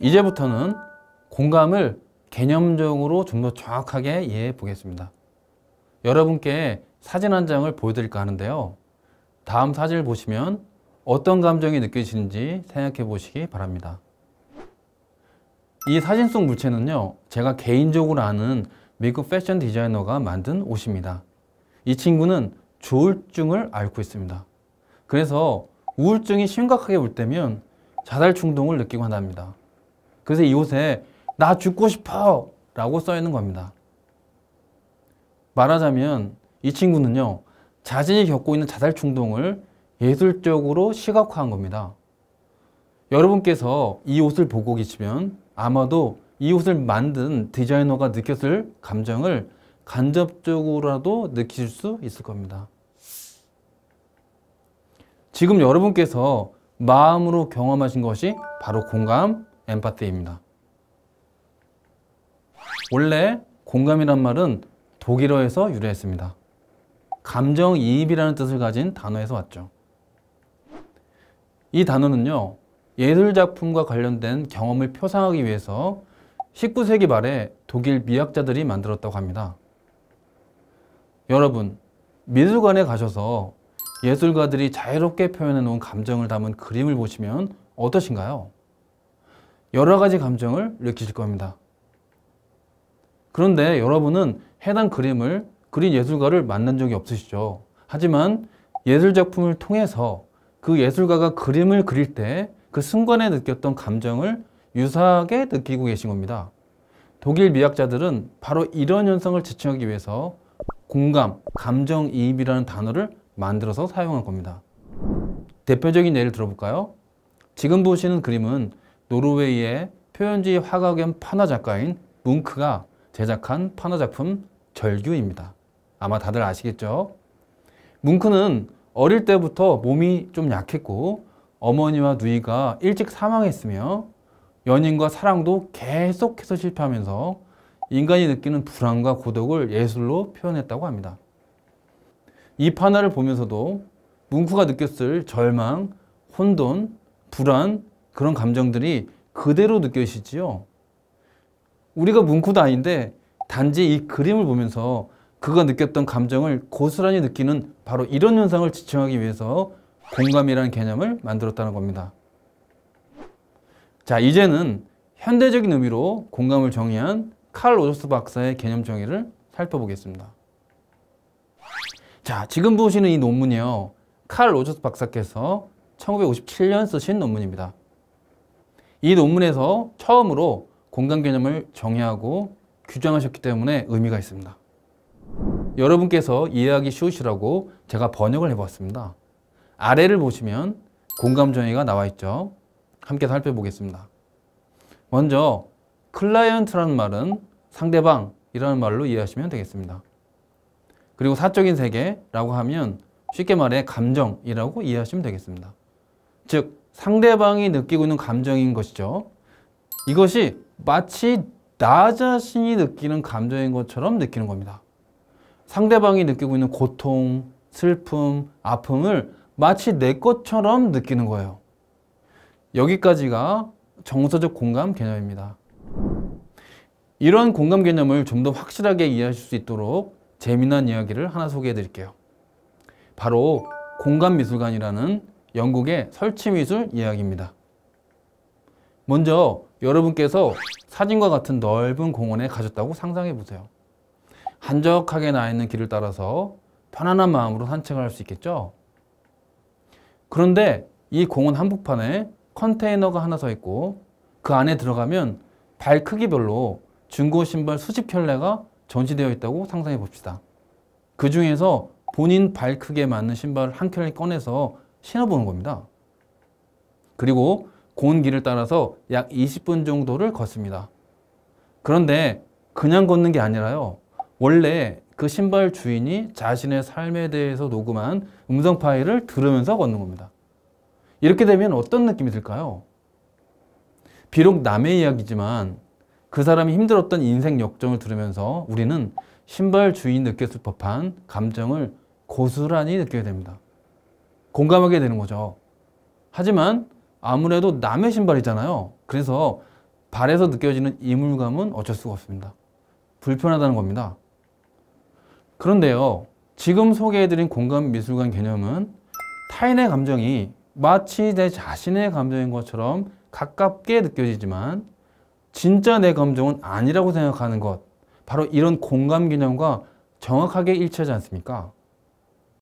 이제부터는 공감을 개념적으로 좀 더 정확하게 이해해 보겠습니다. 여러분께 사진 한 장을 보여드릴까 하는데요. 다음 사진을 보시면 어떤 감정이 느껴지는지 생각해 보시기 바랍니다. 이 사진 속 물체는요, 제가 개인적으로 아는 미국 패션 디자이너가 만든 옷입니다. 이 친구는 조울증을 앓고 있습니다. 그래서 우울증이 심각하게 올 때면 자살 충동을 느끼고 한답니다. 그래서 이 옷에 나 죽고 싶어 라고 써 있는 겁니다. 말하자면 이 친구는요, 자신이 겪고 있는 자살 충동을 예술적으로 시각화한 겁니다. 여러분께서 이 옷을 보고 계시면 아마도 이 옷을 만든 디자이너가 느꼈을 감정을 간접적으로라도 느끼실 수 있을 겁니다. 지금 여러분께서 마음으로 경험하신 것이 바로 공감, 엠파티입니다. 원래 공감이란 말은 독일어에서 유래했습니다. 감정이입이라는 뜻을 가진 단어에서 왔죠. 이 단어는요, 예술작품과 관련된 경험을 표상하기 위해서 19세기 말에 독일 미학자들이 만들었다고 합니다. 여러분, 미술관에 가셔서 예술가들이 자유롭게 표현해 놓은 감정을 담은 그림을 보시면 어떠신가요? 여러 가지 감정을 느끼실 겁니다. 그런데 여러분은 해당 그림을 그린 예술가를 만난 적이 없으시죠. 하지만 예술작품을 통해서 그 예술가가 그림을 그릴 때 그 순간에 느꼈던 감정을 유사하게 느끼고 계신 겁니다. 독일 미학자들은 바로 이런 현상을 지칭하기 위해서 공감, 감정이입이라는 단어를 만들어서 사용한 겁니다. 대표적인 예를 들어볼까요? 지금 보시는 그림은 노르웨이의 표현주의 화가 겸 판화 작가인 뭉크가 제작한 판화 작품 절규입니다. 아마 다들 아시겠죠? 뭉크는 어릴 때부터 몸이 좀 약했고 어머니와 누이가 일찍 사망했으며 연인과 사랑도 계속해서 실패하면서 인간이 느끼는 불안과 고독을 예술로 표현했다고 합니다. 이 판화를 보면서도 뭉크가 느꼈을 절망, 혼돈, 불안, 그런 감정들이 그대로 느껴지지요. 우리가 뭉크도 아닌데 단지 이 그림을 보면서 그가 느꼈던 감정을 고스란히 느끼는 바로 이런 현상을 지칭하기 위해서 공감이라는 개념을 만들었다는 겁니다. 자, 이제는 현대적인 의미로 공감을 정의한 칼 로저스 박사의 개념 정의를 살펴보겠습니다. 자, 지금 보시는 이 논문이요, 칼 로저스 박사께서 1957년 쓰신 논문입니다. 이 논문에서 처음으로 공감 개념을 정의하고 규정하셨기 때문에 의미가 있습니다. 여러분께서 이해하기 쉬우시라고 제가 번역을 해봤습니다. 아래를 보시면 공감 정의가 나와 있죠. 함께 살펴보겠습니다. 먼저 클라이언트라는 말은 상대방이라는 말로 이해하시면 되겠습니다. 그리고 사적인 세계라고 하면 쉽게 말해 감정이라고 이해하시면 되겠습니다. 즉 상대방이 느끼고 있는 감정인 것이죠. 이것이 마치 나 자신이 느끼는 감정인 것처럼 느끼는 겁니다. 상대방이 느끼고 있는 고통, 슬픔, 아픔을 마치 내 것처럼 느끼는 거예요. 여기까지가 정서적 공감 개념입니다. 이런 공감 개념을 좀 더 확실하게 이해하실 수 있도록 재미난 이야기를 하나 소개해 드릴게요. 바로 공감미술관이라는 영국의 설치미술 이야기입니다. 먼저 여러분께서 사진과 같은 넓은 공원에 가셨다고 상상해 보세요. 한적하게 나 있는 길을 따라서 편안한 마음으로 산책을 할 수 있겠죠? 그런데 이 공원 한복판에 컨테이너가 하나 서 있고 그 안에 들어가면 발 크기별로 중고 신발 수십 켤레가 전시되어 있다고 상상해 봅시다. 그 중에서 본인 발 크기에 맞는 신발을 한 켤레 꺼내서 신어보는 겁니다. 그리고 고운 길을 따라서 약 20분 정도를 걷습니다. 그런데 그냥 걷는 게 아니라요, 원래 그 신발 주인이 자신의 삶에 대해서 녹음한 음성 파일을 들으면서 걷는 겁니다. 이렇게 되면 어떤 느낌이 들까요? 비록 남의 이야기지만 그 사람이 힘들었던 인생 역정을 들으면서 우리는 신발 주인이 느꼈을 법한 감정을 고스란히 느끼게 됩니다. 공감하게 되는 거죠. 하지만 아무래도 남의 신발이잖아요. 그래서 발에서 느껴지는 이물감은 어쩔 수가 없습니다. 불편하다는 겁니다. 그런데요, 지금 소개해드린 공감 미술관 개념은 타인의 감정이 마치 내 자신의 감정인 것처럼 가깝게 느껴지지만 진짜 내 감정은 아니라고 생각하는 것, 바로 이런 공감 개념과 정확하게 일치하지 않습니까?